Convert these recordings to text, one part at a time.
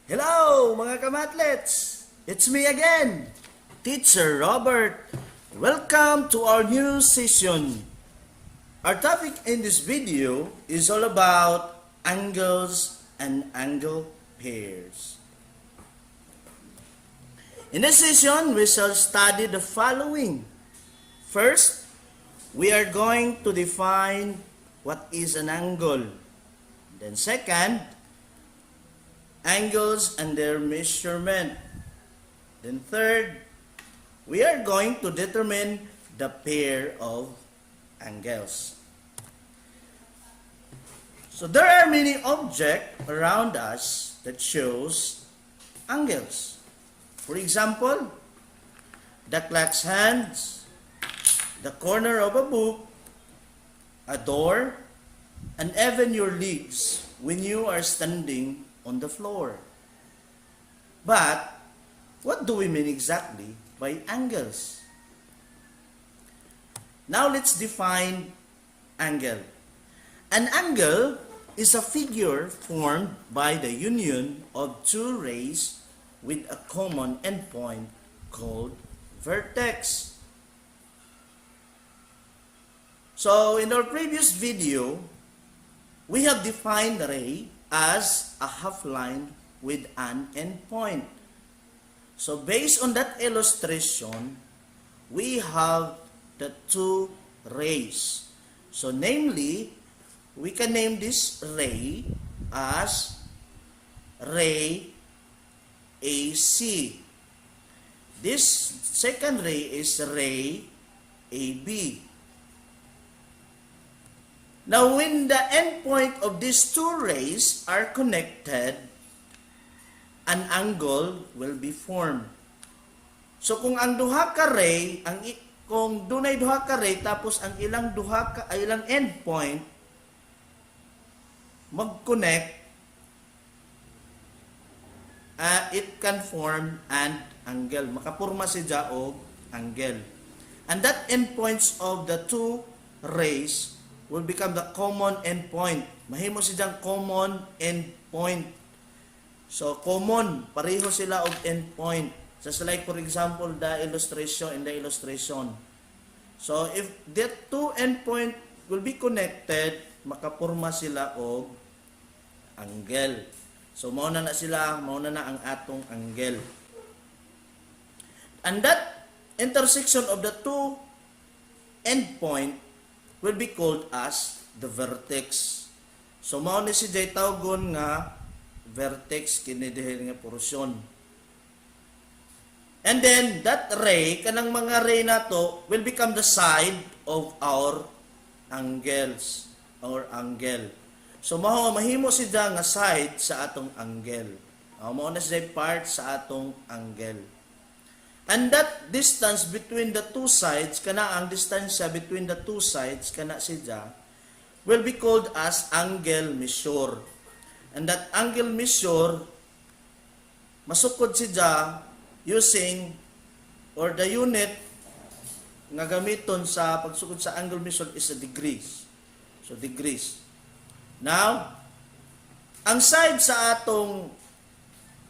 Hello mga kamatlets! It's me again, Teacher Robert. Welcome to our new session. Our topic in this video is all about angles and angle pairs. In this session, we shall study the following. First, we are going to define what is an angle. Then second, angles and their measurement. Then third, we are going to determine the pair of angles. So there are many objects around us that shows angles. For example, the clock's hands, the corner of a book, a door, and even your legs when you are standing on the floor. But what do we mean exactly by angles? Now let's define angle. An angle is a figure formed by the union of two rays with a common endpoint called vertex. So in our previous video, we have defined ray as a half line with an endpoint. So based on that illustration, we have the two rays. So namely, we can name this ray as ray AC. This second ray is ray AB. Now, when the endpoint of these two rays are connected, an angle will be formed. So, kung ang duha ka ray, kung dunay duha ka ray, tapos ang ilang endpoint mag-connect, it can form an angle. Makapurma siya og angle. And that endpoints of the two rays will become the common endpoint. Mahimo siyang common endpoint. So, common, pareho sila og endpoint. Just like, for example, in the illustration. So, if that two endpoint will be connected, makapurma sila og angle. So, mauna na ang atong angle. And that intersection of the two endpoint will be called as the vertex. So, mauna si Jay tawgon nga vertex kini dihil nga porsyon. And then, that ray, kanang mga ray na to, will become the side of our angles, or angle. So, mahimo siya nga side sa atong angle. Mao na siya part sa atong angle. And that distance between the two sides, kana ang distansya between the two sides, kana siya, will be called as angle measure. And that angle measure, masukod siya using, or the unit nga gamiton sa pagsukod sa angle measure is a degrees. So, degrees. Now, ang side sa atong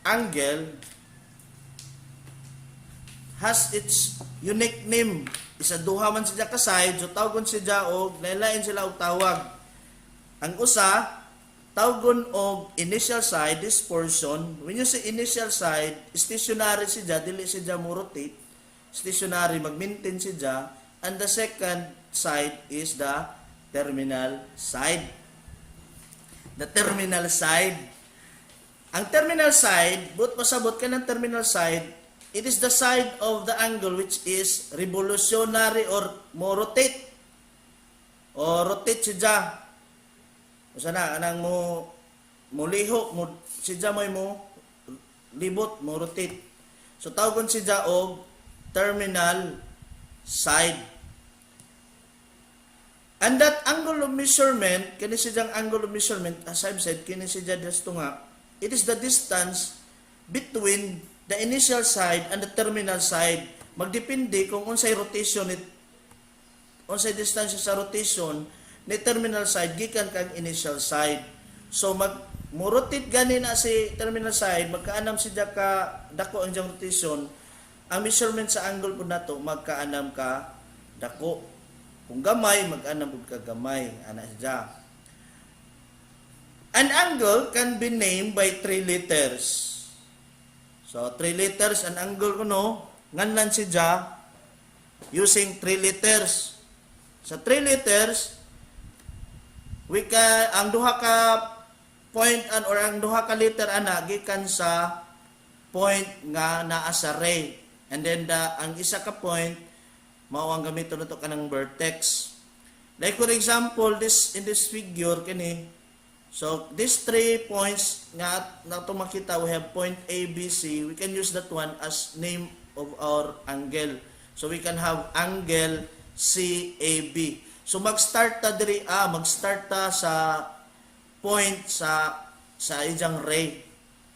angle has its unique name. Isa duha man siya ka side, so tawgon siya og lain sila og tawag. Ang usa tawgon og initial side, this portion. When you say initial side, stationary siya, dili siya mo rotate. Stationary, mag-maintain siya. And the second side is the terminal side. The terminal side. Ang terminal side, but pasabot ka ng terminal side, it is the side of the angle which is revolutionary or mo rotate. O rotate siya. O sana, anang mo liho, siya mo libot, mo rotate. So, tawagon siya og terminal side. And that angle of measurement, kini siyang angle of measurement, as I've said, kini siya dito nga, it is the distance between the initial side and the terminal side. Magdepende kung unsay rotation, unsay distansya sa rotation ni terminal side gikan kang initial side. So murotate gani na si terminal side, magkaanam siya ka dako ang diyang rotation, ang measurement sa angle po nato magkaanam ka dako. Kung gamay, mag-anam po ka gamay. Ana siya. An angle can be named by 3 letters. So, 3 letters, an angle kuno, nganlan siya using 3 letters. Sa 3 letters, ang duha ka point or ang duha ka letter ana gikan sa point nga naa sa ray. And then ang isa ka point mao ang gamiton nato kanang vertex. Like for example, in this figure kini, so these 3 points nga nato makita, we have point A, B, C. We can use that one as name of our angle. So we can have angle CAB. So mag-start ta diri mag-start ta sa point sa ijang ray.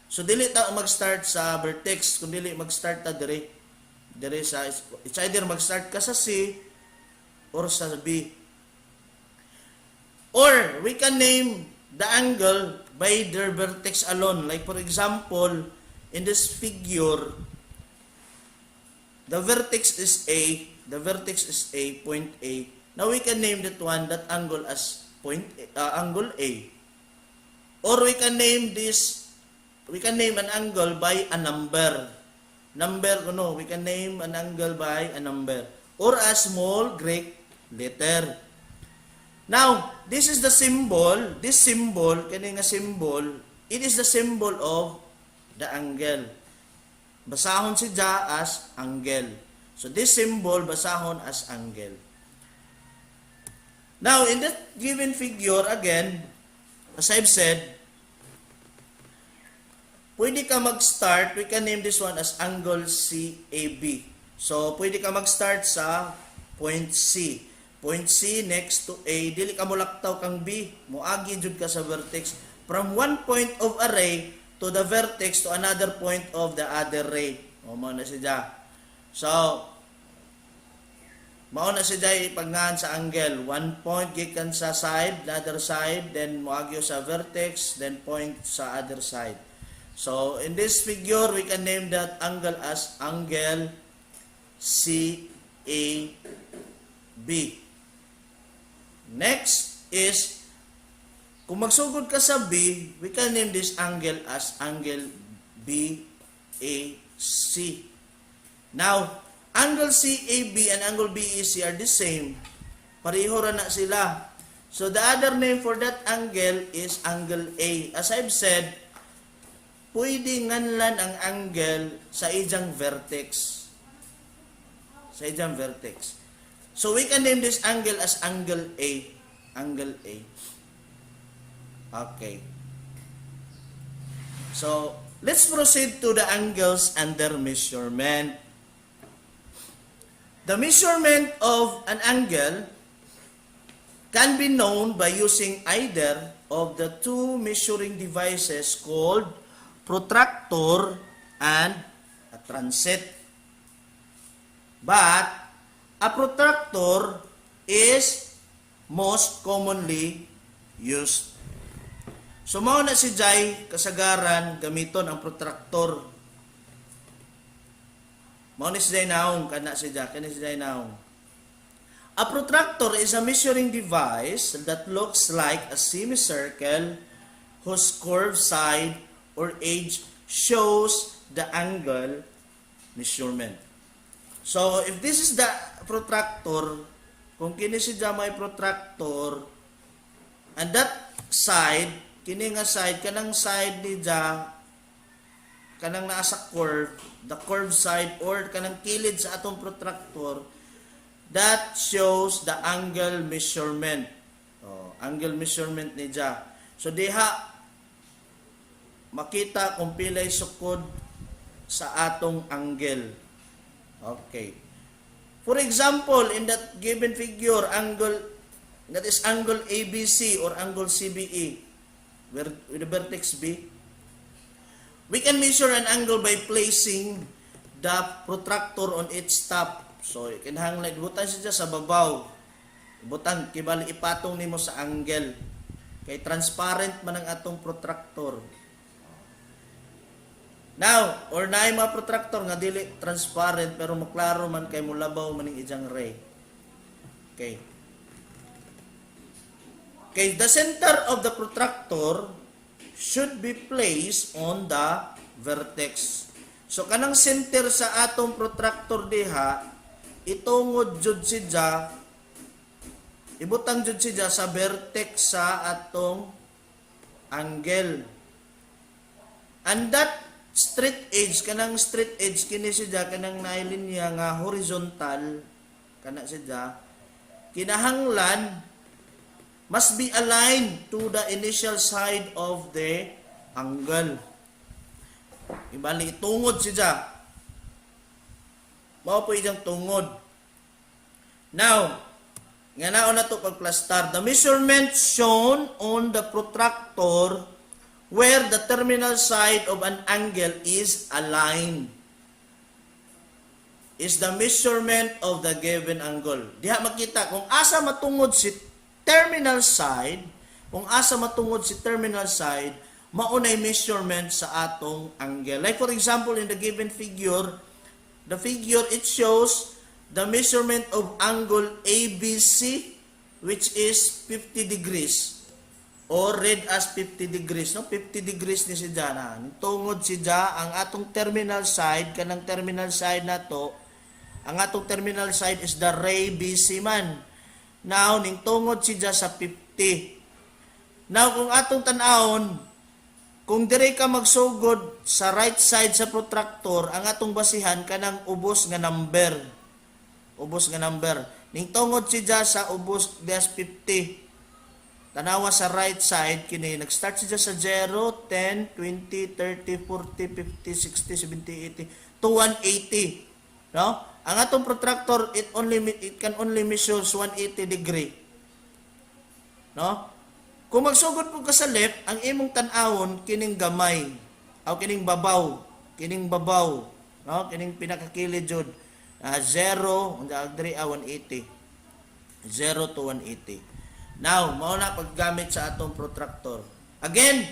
So dili ta mag-start sa vertex, kun dili mag-start ta diri sa, it's either mag-start ka sa C or sa B. Or we can name the angle by their vertex alone. Like for example, in this figure, the vertex is A, point A. Now we can name that angle as angle A. Or we can name an angle by a number. We can name an angle by a number. Or a small Greek letter. Now, this is the symbol. This symbol, kani nga symbol, it is the symbol of the angle. Basahon siya as angle. So, this symbol, basahon as angle. Now, in that given figure, again, as I've said, pwede ka mag-start, we can name this one as angle CAB. So, pwede ka mag-start sa point C. Point C next to A, dili ka mulaktaw kang B, muagi jud ka sa vertex from one point of a ray to the vertex to another point of the other ray. O mao na siya. So, mao na siya ipagnahan sa angle. One point gikan sa side, the other side, then muagi sa vertex, then point sa other side. So, in this figure, we can name that angle as angle CAB. Next is, kung magsugod ka sa B, we can name this angle as angle BAC. Now, angle CAB and angle BAC are the same. Pareho ra na sila. So, the other name for that angle is angle A. As I've said, pwede nganlan ang angle sa ijang vertex. So, we can name this angle as angle A. Angle A. Okay. So, let's proceed to the angles and their measurement. The measurement of an angle can be known by using either of the two measuring devices called protractor and a transit. But a protractor is most commonly used. So, mao na si Jai kasagaran gamiton ang protractor. Mao ni si Jai naong, kana si Jai, kana si Jai naong. A protractor is a measuring device that looks like a semicircle whose curved side or edge shows the angle measurement. So, if this is the protractor, kung kini siya may protractor, and that side, kini nga side, kanang side ni siya, kanang nasa curve, the curved side, or kanang kilid sa atong protractor, that shows the angle measurement. Angle measurement ni siya. So, diha, makita kung pilay sukod sa atong angle. Okay. For example, in that given figure, angle, that is angle ABC or angle CBE, with the vertex B, we can measure an angle by placing the protractor on its top. So, kinahanglan, ibutan siya sa babaw. Ibutan, kibali ipatong nimo sa angle. Kay transparent man ang atong protractor. Now, or naay mga protractor nga dili transparent pero maklaro man kay mulabaw man ning ijang ray. Okay. Okay, the center of the protractor should be placed on the vertex. So kanang center sa atong protractor diha, itungod jud siya, ibutang jud siya sa vertex sa atong angle. And that straight edge, kanang straight edge kini siya kanang nailinya nga horizontal kana siya, kinahanglan must be aligned to the initial side of the angle. Ibali tungod siya. Mao po iyang tungod. Now, nga naon na to pagplastar, the measurement shown on the protractor where the terminal side of an angle is aligned is the measurement of the given angle. Diha makita kung asa matungod si terminal side, maunay measurement sa atong angle. Like for example, in the given figure, the figure it shows the measurement of angle ABC, which is 50 degrees. Or read as 50 degrees. No? 50 degrees ni si Jana. Tungod si Ja, ang atong terminal side, kanang terminal side na to, ang atong terminal side is the ray BC man. Now, ning tungod si Ja sa 50. Now, kung atong tanawon, kung dire ka magsugod sa right side sa protractor, ang atong basihan kanang ubos nga number. Ubos nga number. Ning tungod si Ja sa ubos des 50. Tanawa sa right side kini nag-start siya sa 0, 10, 20, 30, 40, 50, 60, 70, 80 to 180. No? Ang atong protractor it can only measures 180 degree. No? Kung magsugod po ka sa left, ang imong tan-awon kining gamay, o kining babaw, no? Kining pinakakilid jud. 0 unda agdri 180. 0 to 180. Now, mao na paggamit sa atong protractor. Again,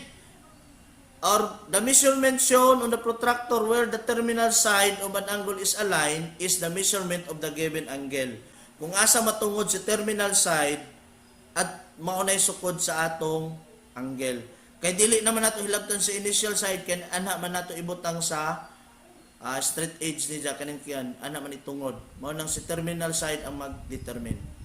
or the measurement shown on the protractor where the terminal side of an angle is aligned is the measurement of the given angle. Kung asa matungod si terminal side at maunay sukod sa atong angle. Kay dili naman nato hilabtan sa initial side ken ana man nato ibutang sa straight edge ni kaning kian ana man itungod. Mao nang si terminal side ang mag-determine.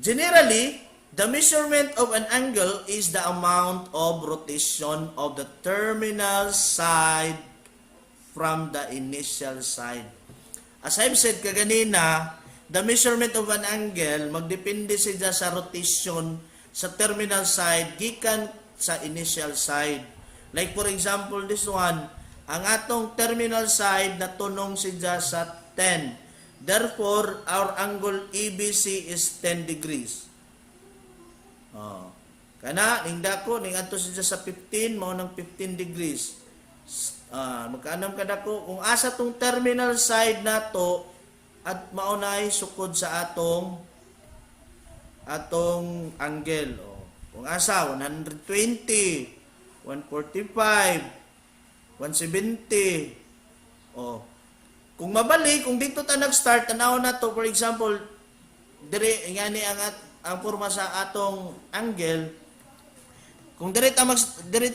Generally, the measurement of an angle is the amount of rotation of the terminal side from the initial side. As I've said kaganina, the measurement of an angle magdepende siya sa rotation sa terminal side gikan sa initial side. Like for example, this one, ang atong terminal side na tunong siya sa 10. Therefore, our angle ABC is 10 degrees. Oh. Kana, ning dako, ning ato siya sa 15, mao nang 15 degrees. Magkaanam ka dako, kung asa tong terminal side na to, at maunay sukod sa atong angle. Oh. Kung asa, 120, 145, 170. Oh. Kung mabalik, kung dito ta nag-start, tanaw na to, for example, dire ngani ang porma sa atong angle, kung dire ta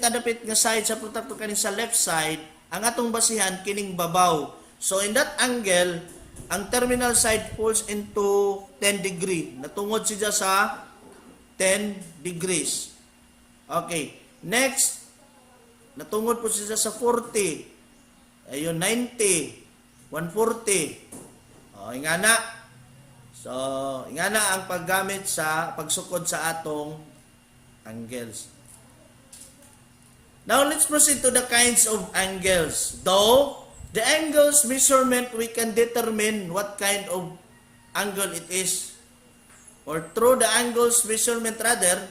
dapit nga side sa protractor kaning sa left side, ang atong basihan kining babaw. So in that angle, ang terminal side falls into 10 degree. Natungod siya sa 10 degrees. Okay. Next, natungod po siya sa 40. Ayun, 90. 140. Ingana. So, ingana ang paggamit sa pagsukod sa atong angles. Now, let's proceed to the kinds of angles. Though, the angles measurement, we can determine what kind of angle it is. Or through the angles measurement rather.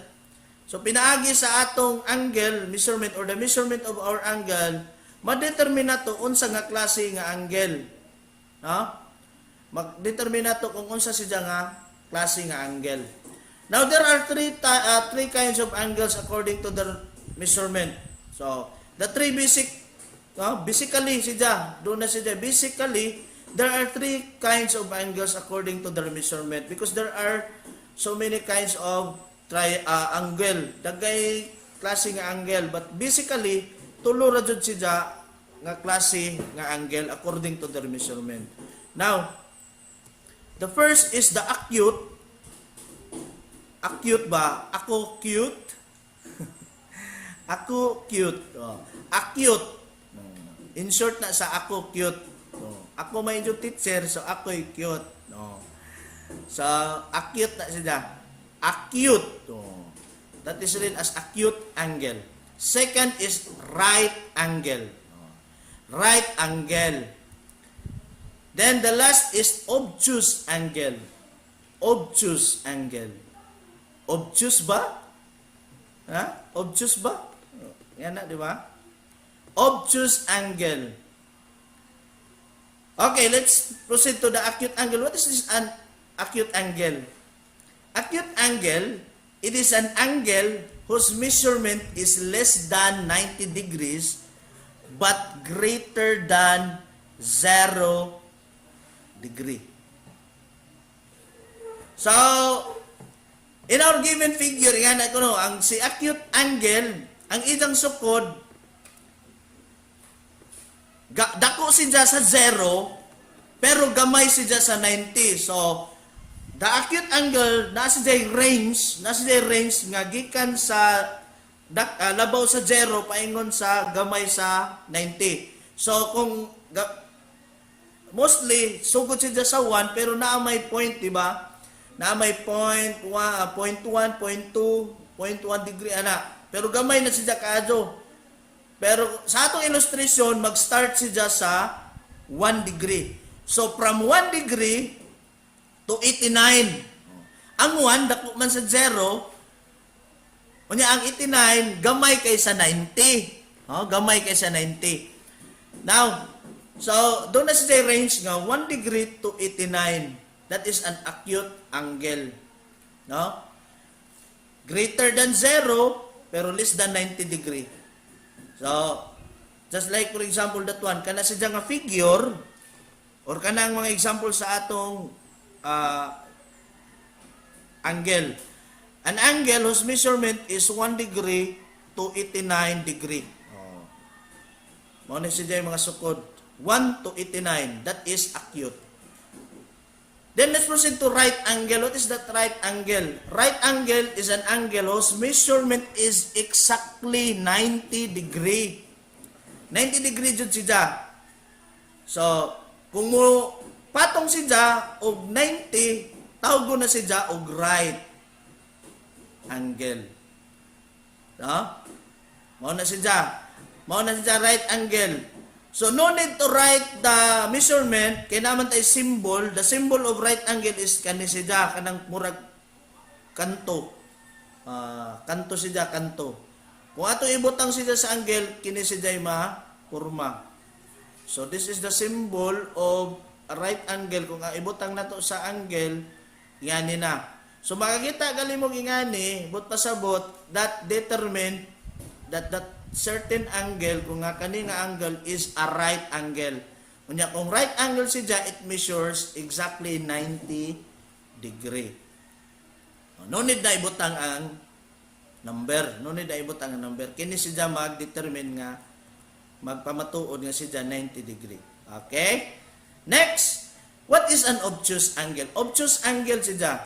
So, pinaagi sa atong angle measurement or the measurement of our angle, ma-determine nato unsa nga klase nga angle. No? Mag-determine nato kung unsa siya nga klase nga angle. Now there are three kinds of angles according to the measurement. So the three basically there are three kinds of angles according to the measurement because there are so many kinds of angle. Dagay klase nga angle, but basically tulo ra jud siya nga klase nga angle according to their measurement. Now, the first is the acute. Acute ba? Ako cute? Ako cute. Oh. Acute. In short na sa ako cute. Oh. Ako may teacher, so ako'y cute. Oh. So, acute na siya. Acute. Oh. That is written as acute angle. Second is right angle. Oh. Right angle. Then the last is obtuse angle. Obtuse angle. Obtuse ba? Ha? Obtuse ba? Yan na, di ba? Obtuse angle. Okay, let's proceed to the acute angle. What is this an acute angle? Acute angle, it is an angle whose measurement is less than 90 degrees but greater than 0 degree. So, in our given figure, yan ang si acute angle, ang idang sukod, dako siya sa 0, pero gamay siya sa 90. So, the acute angle, nasa range nga gikan sa labaw sa 0, paingon sa gamay sa 90. So, kung mostly, sugod siya sa 1, pero naa may point, di ba? Na may 0.1, 0.2, 0.1 degree, pero gamay na siya kaadyo. Pero sa atong illustration, mag-start siya sa 1 degree. So, from 1 degree to 89. Ang 1, dako man sa 0, unya ang 89, gamay kay sa 90. Gamay kay sa 90. Now, so, doon na siya range nga 1 degree to 89. That is an acute angle. No? Greater than 0, pero less than 90 degree. So, just like for example that one, kana siya nga figure, or kana ang mga example sa atong angle. An angle whose measurement is 1 degree to 89 degree. Mao na siya yung mga sukod. 1 to 89, that is acute. Then let's proceed to right angle. What is that right angle? Right angle is an angle whose measurement is exactly 90 degree. 90 degree jud siya. So, kung mo patong siya og 90, tawag na siya og right angle. No? Mao na siya right angle. So, no need to write the measurement. Kaya naman tayo symbol. The symbol of right angle is kanisida, kanang murag kanto. Kanto siya, kanto. Kung ato ibutang siya sa angle, kinisida yung ma-kurma. So, this is the symbol of a right angle. Kung ibutang nato sa angle, ingani na. So, makakita gali mo ingani, but pasabot, that determine that certain angle, kung nga kani nga angle is a right angle. Kung right angle siya, it measures exactly 90 degree. No need na ibutang ang number. Kini siya mag-determine nga, magpamatuod nga siya 90 degree. Okay? Next, what is an obtuse angle? Obtuse angle siya.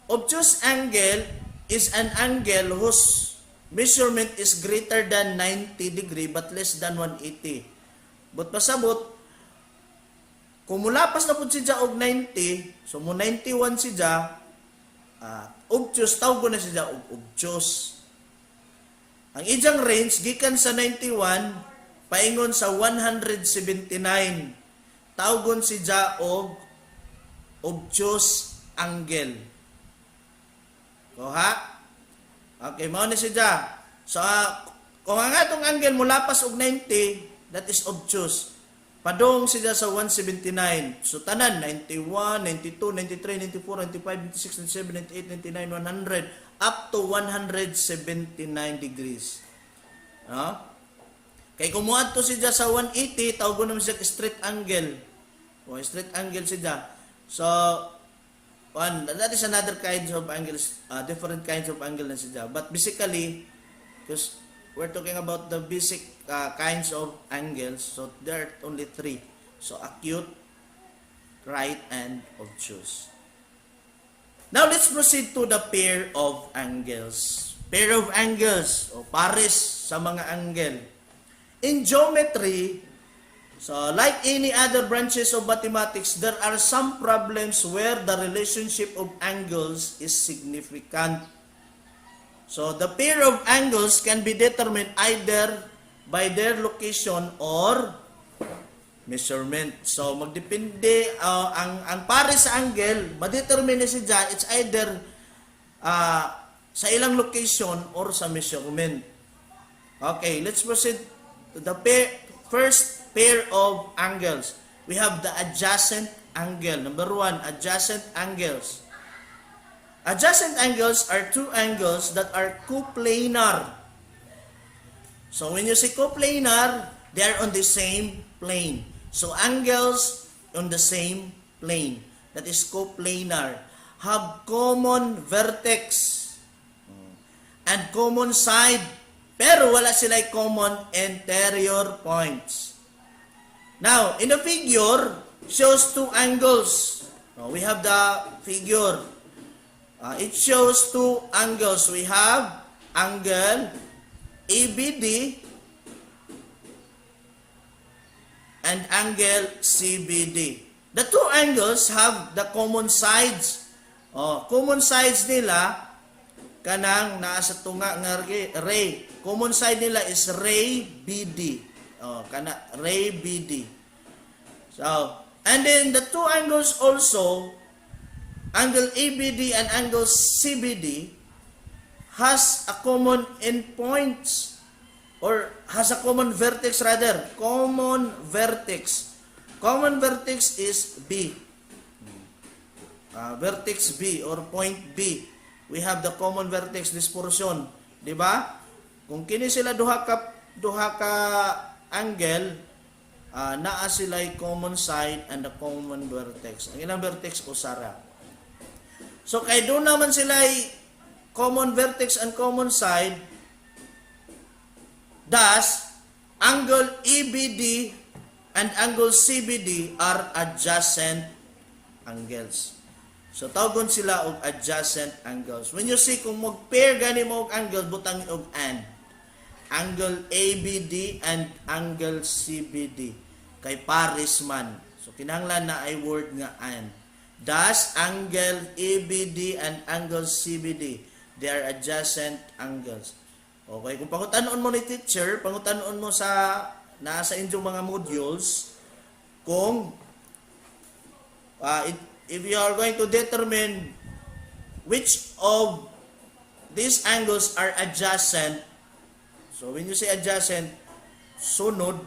Obtuse angle is an angle whose measurement is greater than 90 degree but less than 180. But pasabot, kung mulapas na po siya og 90, so mo 91 siya, obtuse, tawag ko na siya og obtuse. Ang ijang range, gikan sa 91, paingon sa 179. Tawgon siya og obtuse angle. Ha? Okay, mao ni siya. So, kung ang atong angle mo lapas og 90, that is obtuse. padong sila sa 179. So tanan 91, 92, 93, 94, 95, 96, 97, 98, 99, 100 up to 179 degrees. No? Kay kumuha to siya sa 180, tawag naman siya straight angle. O straight angle siya. So that is another kinds of angles, different kinds of angle na siya. But basically, because we're talking about the basic kinds of angles, so there are only three. So acute, right, and obtuse. Now let's proceed to the pair of angles. Pair of angles, o pares sa mga angle. In geometry, so like any other branches of mathematics, there are some problems where the relationship of angles is significant. So the pair of angles can be determined either by their location or measurement. So magdepende ang pares sa angle, ma-determine siya, it's either sa ilang location or sa measurement. Okay, let's proceed to the first pair of angles. We have the adjacent angle. Number one, adjacent angles. Adjacent angles are two angles that are coplanar. So when you say coplanar, they are on the same plane. So angles on the same plane. That is coplanar. Have common vertex and common side, pero wala sila common interior points. Now, in the figure, shows two angles. We have the figure. It shows two angles. We have angle ABD and angle CBD. The two angles have the common sides. Common sides nila, kanang nasa tunga nga ray. Common side nila is ray BD. Ray BD. So, and then the two angles also, angle ABD and angle CBD, has a common endpoints, or has a common vertex rather. Common vertex. Common vertex is B. Vertex B or point B. We have the common vertex, this portion. Diba? Kung kini sila duha ka angle, naa sila common side and the common vertex. Ang ilang vertex usara. So kay doon naman sila common vertex and common side, thus angle EBD and angle CBD are adjacent angles. So tawgon sila og adjacent angles. When you see kung mag-pair gani mo og angle, butang og and. Angle ABD and angle CBD. Kay pares man. So kinahanglan na ay word nga and. Thus, angle ABD and angle CBD, they are adjacent angles. Okay, kung pangutanon mo ni teacher, pangutanon mo sa nasa inyong mga modules, kung if you are going to determine which of these angles are adjacent, so when you say adjacent, sunod,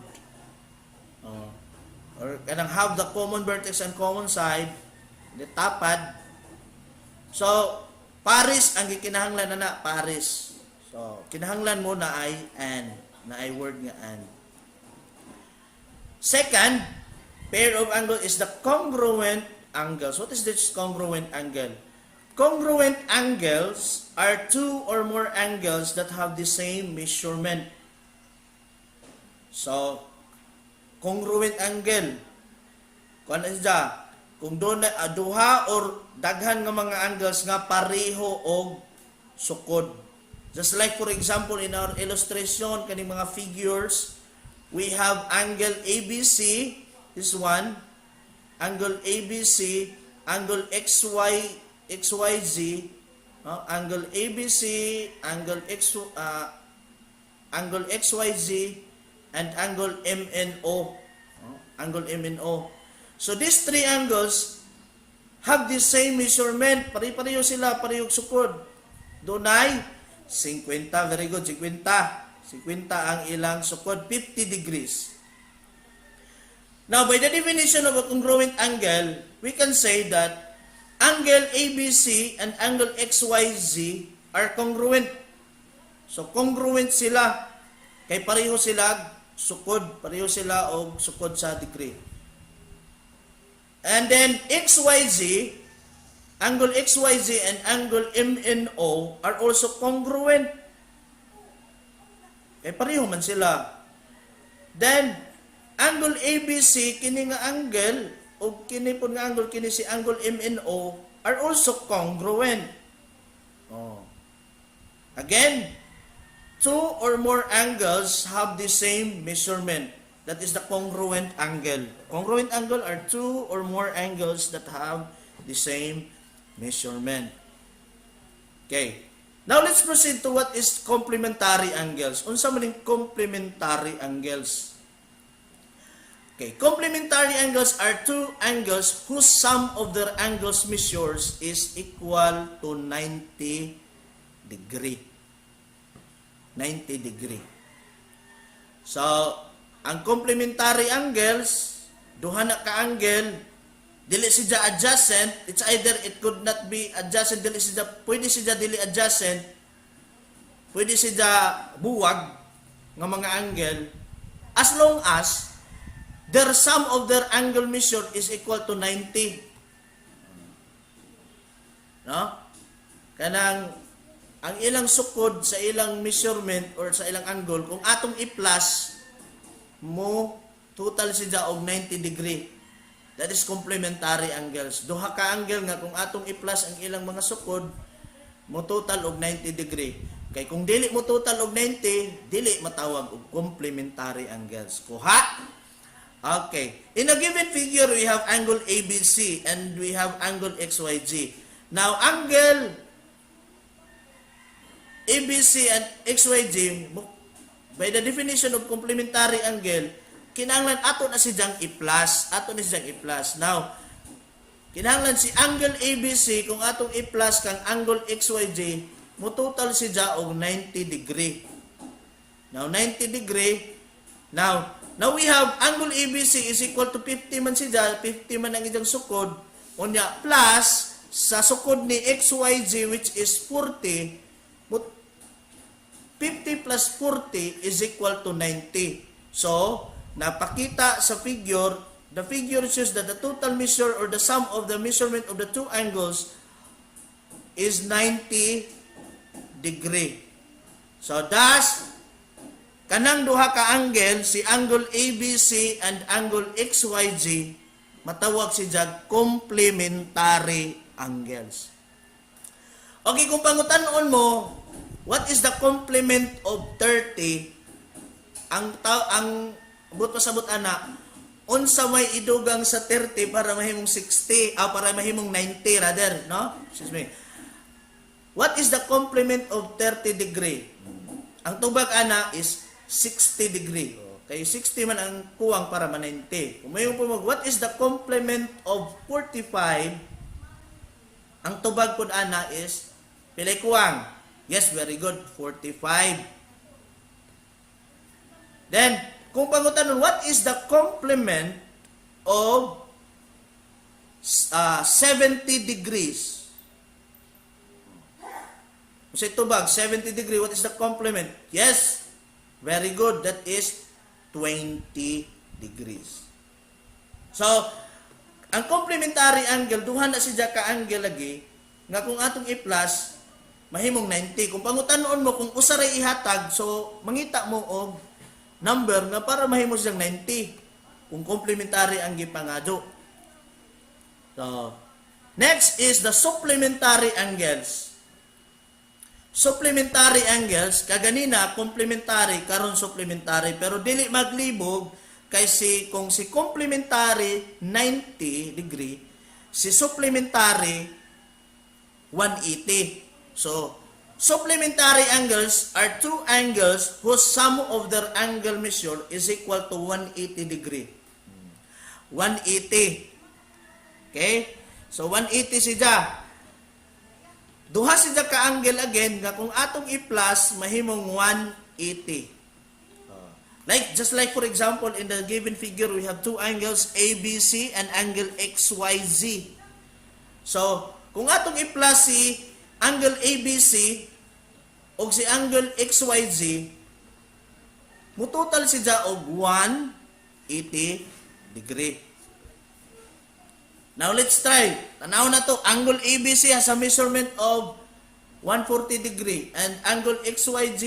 or kanang have the common vertex and common side, the tapad. So, pares ang gikinahanglan na pares. So, kinahanglan mo na ay and, na ay word nga and. Second, pair of angle is the congruent angles. What is this congruent angle? Congruent angles are two or more angles that have the same measurement. So, congruent angle. Kung ano siya? Kung doon na duha or daghan nga mga angles nga pareho og sukod. Just like for example in our illustration kaning mga figures, we have angle ABC, this one, angle ABC, angle XYZ, angle ABC, angle XYZ, and angle MNO, angle MNO. So these three angles have the same measurement. Pare-pareho sila, parehong sukod. Doon ay 50, very good, 50. 50 ang ilang sukod, 50 degrees. Now, by the definition of a congruent angle, we can say that angle ABC and angle XYZ are congruent. So, congruent sila. Kay pareho sila sukod, pareho sila og sukod sa degree. And then, XYZ, angle XYZ and angle MNO are also congruent. Kay pareho man sila. Then, angle ABC, kini nga angle, o kini po nga angle, kini si angle MNO, are also congruent. Oh. Again, two or more angles have the same measurement. That is the congruent angle. Congruent angle are two or more angles that have the same measurement. Okay. Now let's proceed to what is complementary angles. Unsa man ning complementary angles? Okay, complementary angles are two angles whose sum of their angles measures is equal to 90 degree. 90 degree. So, ang complementary angles, duha na ka angle, dili siya adjacent, it's either it could not be adjacent, pwede siya dili adjacent, pwede siya buwag ng mga angle, as long as their sum of their angle measure is equal to 90. No? Kanang ang ilang sukod sa ilang measurement or sa ilang angle, kung atong i-plus mo, total siya og 90 degree. That is complementary angles. Duha ka angle nga kung atong i-plus ang ilang mga sukod, mo total og 90 degree. Kay kung dili mo total og 90, dili matawag og complementary angles. Kuha? Okay. In a given figure, we have angle ABC and we have angle XYZ. Now, angle ABC and XYZ, by the definition of complementary angle, kinahanglan ato na siyang i-plus. Now, kinahanglan si angle ABC, kung atong i-plus kang angle XYZ, mo total siya og 90 degree. Now, 90 degree. Now we have angle ABC is equal to 50 man siya, 50 man ang iyang sukod. Unya, plus, sa sukod ni XYZ, which is 40, 50 plus 40 is equal to 90. So, napakita sa figure, the figure shows that the total measure or the sum of the measurement of the two angles is 90 degree. So, thus, kanang duha ka angle, si angle ABC and angle XYZ, matawag siya complementary angles. Okay, kung pangutanon mo, what is the complement of 30? Ang but pasabot ana, unsa may idugang sa 30 para mahimong 60, para mahimong 90 rather, no? Excuse me. What is the complement of 30 degree? Ang tubag ana is 60 degree. Kay 60 man ang kuwang para ma 90. Kung mayong pumag, what is the complement of 45? Ang tubag pud ana is pilay kuwang. Yes, very good. 45. Then, kung pangutanon, what is the complement of 70 degrees? Kung sa tubag, 70 degree, what is the complement? Yes, very good. That is 20 degrees. So, ang complementary angle, duha na siya ka angle lagi, nga kung atong i-plus, mahimong 90. Kung pangutanon mo, kung usaray ihatag, so, mangita mo og number nga para mahimo siyang 90. Kung complementary ang gipangado. So, next is the supplementary angles. Supplementary angles, kaganina, complementary, karon supplementary, pero dili maglibog, kay kung si complementary 90 degree, si supplementary 180. So, supplementary angles are two angles whose sum of their angle measure is equal to 180 degree. 180. Okay? So, 180 siya. Duha siya ka angle again, nga kung atong i-plus, mahimong 180. Just like for example, in the given figure, we have two angles ABC and angle XYZ. So, kung atong i-plus si angle ABC o si angle XYZ, mutotal siya og 180 degree. Now, let's try. Tanaw na to. Angle ABC has a measurement of 140 degree and angle XYZ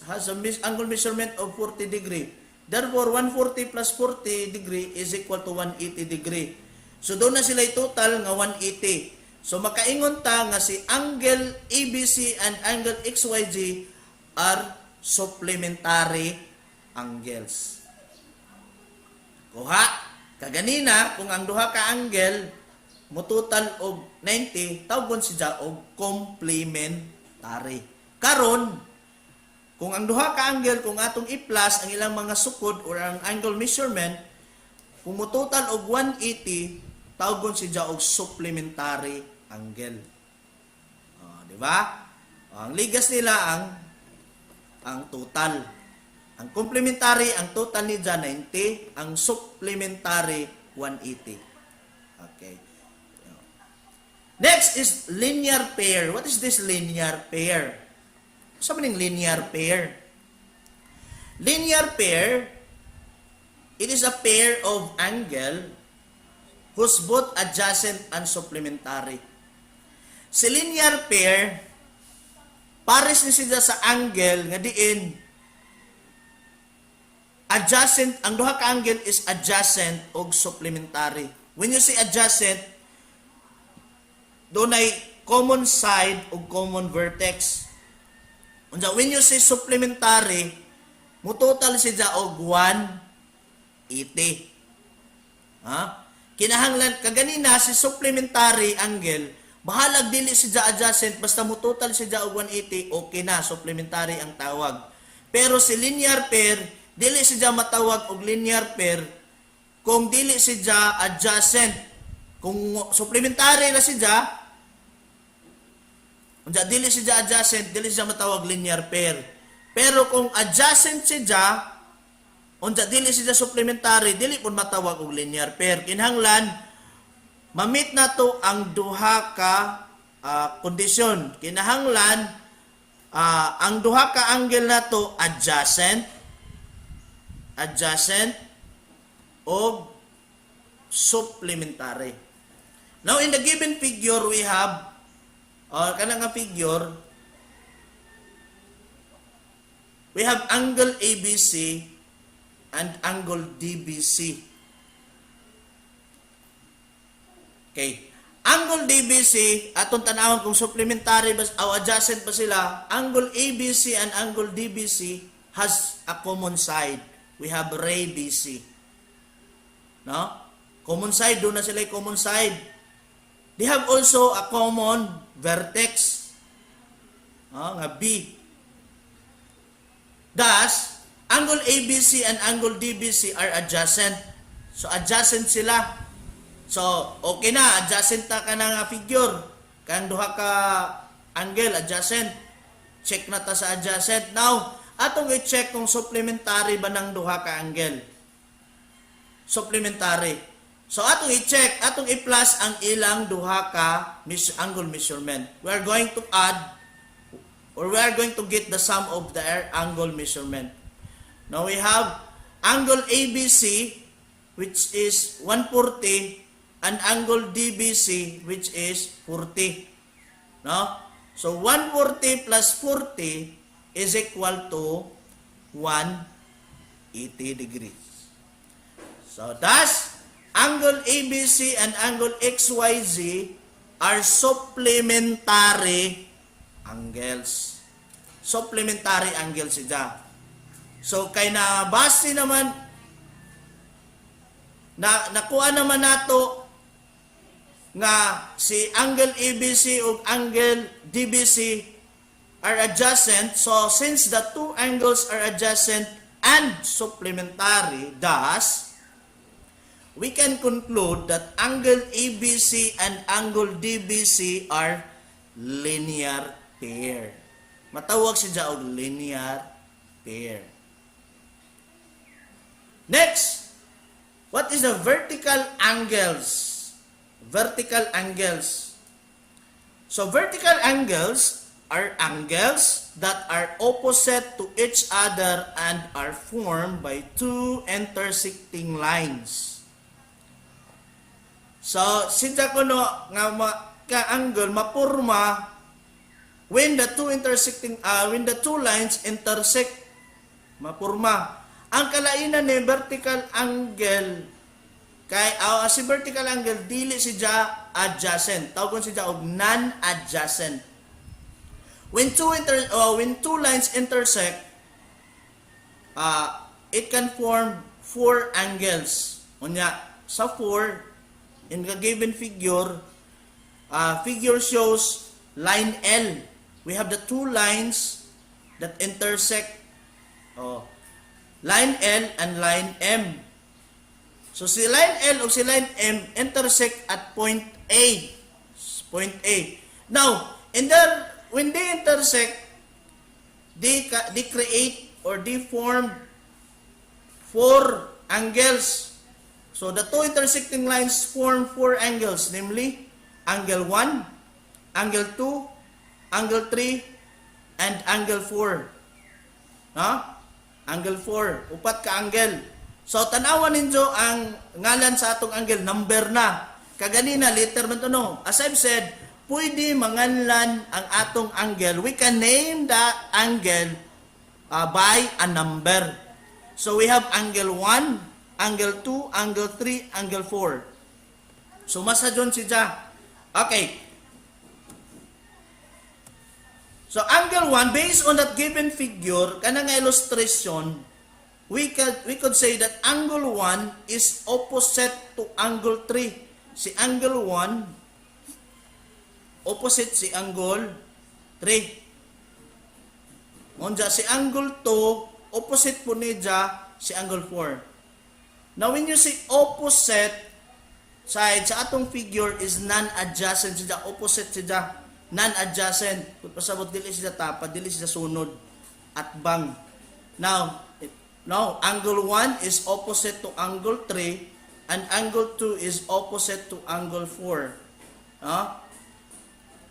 has a angle measurement of 40 degree. Therefore, 140 plus 40 degree is equal to 180 degree. So, doon na sila total nga 180. So, makaingon ta nga si angle ABC and angle XYZ are supplementary angles. Kuha, kaganina, kung ang duha ka angle mutotal og 90, tawgon siya og complementary. Karon, kung ang duha ka angle, kung atong i-plus ang ilang mga sukod or ang angle measurement, kung mutotal og 180, tawgon siya og supplementary angle. Di ba? Ang ligas nila ang total. Ang complementary, ang total ni 90, ang supplementary 180. Okay. Next is linear pair. What is this linear pair? Sa maning linear pair? Linear pair, it is a pair of angle whose both adjacent and supplementary. Si linear pair, pares ni sila sa angle nga diin adjacent, ang duha ka angle is adjacent og supplementary. When you say adjacent, doon ay common side o common vertex. When you say supplementary, mutotal siya og 180. Kinahanglan, kaganina si supplementary angle, bahalag dili siya adjacent, basta mutotal siya og 180, okay na, supplementary ang tawag. Pero si linear pair, dili siya matawag og linear pair kung dili siya adjacent. Kung supplementary na siya, dili siya adjacent, dili siya matawag linear pair. Pero kung adjacent siya, dili siya supplementary, dili pun matawag og linear pair. Kinahanglan, mamit na to ang duha ka kondisyon. Kinahanglan, ang duha ka angle na to adjacent, o supplementary. Now, in the given figure, we have, kanang nga figure, we have angle ABC and angle DBC. Okay. Angle DBC, atong tanawon kung supplementary ba o adjacent ba sila, angle ABC and angle DBC has a common side. We have ray BC. No? Common side, doon na sila yung common side. They have also a common vertex. Nga B. Thus, angle ABC and angle DBC are adjacent. So, adjacent sila. So, okay na. Adjacent na ka na nga figure. Kang duha ka angle, adjacent. Check na ta sa adjacent. Now, atong i-check kung supplementary ba ng duha ka angle. Supplementary. So, atong i-check, atong i-plus ang ilang duha ka angle measurement. We are going to add, or we are going to get the sum of their angle measurement. Now, we have angle ABC, which is 140, and angle DBC, which is 40. No? So, 140 plus 40 is equal to 180 degrees. So, thus, angle ABC and angle XYZ are supplementary angles. Supplementary angles sila. So, kay na base naman, nakuha naman nato nga si angle ABC o angle DBC are adjacent. So, since the two angles are adjacent and supplementary, thus, we can conclude that angle ABC and angle DBC are linear pair. Matawag siya og linear pair. Next, what is the vertical angles? Vertical angles. So vertical angles are angles that are opposite to each other and are formed by two intersecting lines. So sinta ko no nga ka-angle mapurma when the two lines intersect, mapurma. Ang kalainan ni vertical angle kay si vertical angle dili siya adjacent. Tawgon siya og non-adjacent. When two lines intersect, it can form four angles. Unya sa 4 in the given figure, figure shows line L. We have the two lines that intersect. Line L and line M. So si line L o si line M intersect at point A. Point A. Now, when they intersect, they create or they form four angles. So the two intersecting lines form four angles, namely angle 1, angle 2, angle 3, and angle 4. Angle 4, upat ka angle. So tanawan ninyo ang ngalan sa atong angle, number na. Kaganina, letter man to no. As I've said, pwede manganlan ang atong angle. We can name the angle by a number. So we have angle 1, angle 2, angle 3, angle 4. So masadyon siya. Okay. So angle 1, based on that given figure, kanang illustration, we could say that angle 1 is opposite to angle 3. Si angle 1 opposite si angle 3. Unja si angle 2 opposite po niya si angle 4. Now when you see opposite side sa atong figure is non-adjacent siya, opposite siya. Non-adjacent. Kung pasabot, dili siya tapad, dili siya sunod at bang. Now, angle 1 is opposite to angle 3 and angle 2 is opposite to angle 4.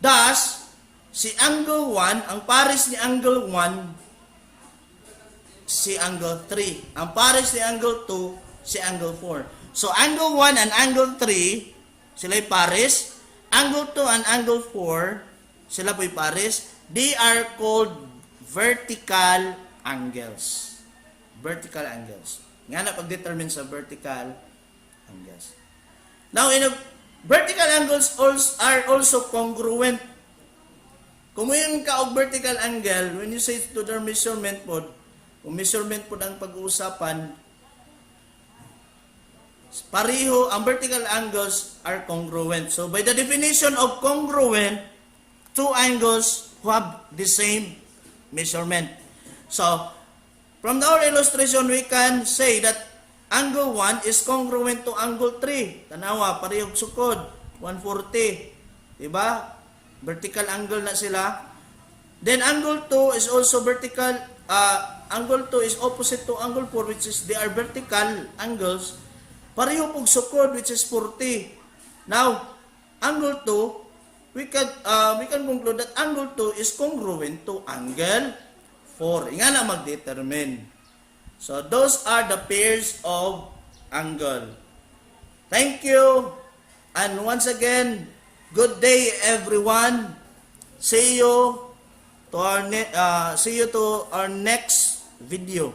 Thus, si angle 1, ang pares ni angle 1, si angle 3. Ang pares ni angle 2, si angle 4. So, angle 1 and angle 3, sila'y pares. Angle 2 and angle 4, sila po'y pares. They are called vertical angles. Vertical angles. Nga na pag-determine sa vertical angles. Now, vertical angles are also congruent. Kung yung kaog vertical angle, when you say to their measurement po, kung measurement po ang pag-uusapan, pareho, ang vertical angles are congruent. So, by the definition of congruent, two angles have the same measurement. So, from our illustration, we can say that angle 1 is congruent to angle 3. Tanawa, parehong sukod, 140. Diba? Vertical angle na sila. Then, angle 2 is also vertical. Angle 2 is opposite to angle 4, which is they are vertical angles. Pareho pong sukod, which is 40. Now, angle 2, we can conclude that angle 2 is congruent to angle 4. Nga na mag-determine. So, those are the pairs of angle. Thank you. And once again, good day everyone. See you to our next video.